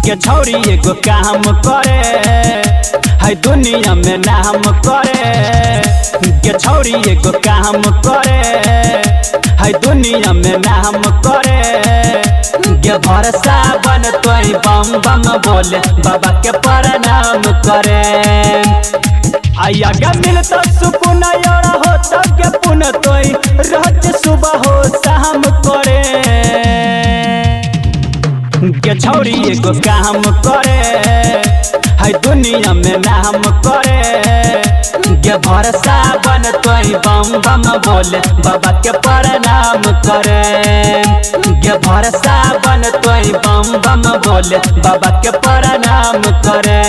के छौरी एगो काम करे है दुनिया में नाम करे के छौरी एगो काम करे है दुनिया में नाम करे के भरोसा बन तोई बम बम बोले बाबा के प्रणाम करे आया के मिलता सुकून और हो तब के पुन तोई रोज सुबह हो शाम करे के छौरी एगो काम करे है दुनिया में नाम करे के भरोसा बन तोई बम बम बोले बाबा के प्रणाम करे के भरोसा बन तोई बम बम बोले बाबा के प्रणाम करे।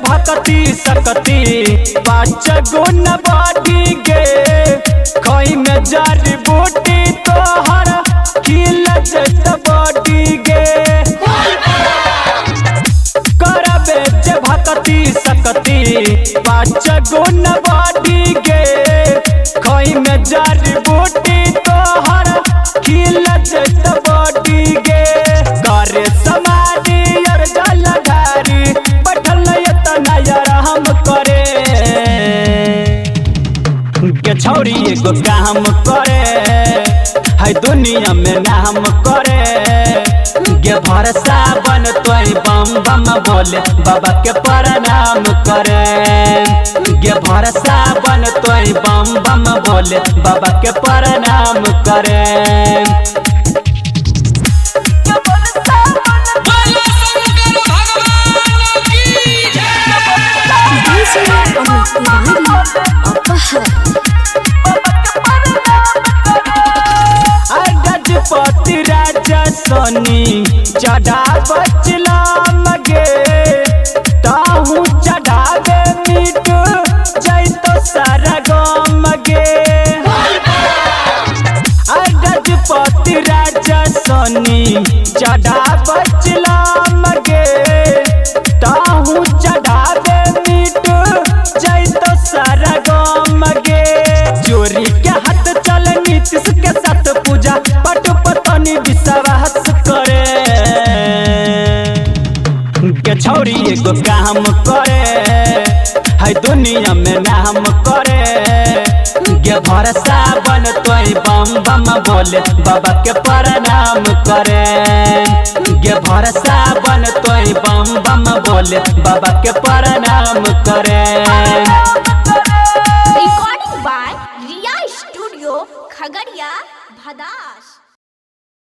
भक्ति सकती पाँच गुण बाटी गे खोई में जड़ी बूटी तोहर खिल जत बाटी गे करबे जे भक्ति सकती पाँच गुण बाटी गे खोई में जड़ी बूटी तोहर खिल जत बाटी गे करे समाधि और जलधारी बैठल हम करे के छौरी एगो काम करे है दुनिया में नाम करे के भरोसा बन तोई बम बम बोले बाबा के प्रणाम करे के भरोसा बन तोई बम बम बोले बाबा के प्रणाम करे। गजपति राजा सोनी चढ़ा बचला मगे ताहू चढ़ावे मीट जैतो सारा गम गे गजपति राजा सोनी चढ़ा बचला मगे ताहू चढ़ावे मीट जैतो सारा गम गे चोरी के हाथ चल नीतीश के साथ पूजा पट पतनी विश्वास करे के छौरी एगो काम करे है दुनिया में नाम करे के भरोसा बन तोई बम बम बोले बाबा के प्रणाम करे के भरोसा बन तोई बम बम बोले बाबा के प्रणाम करे।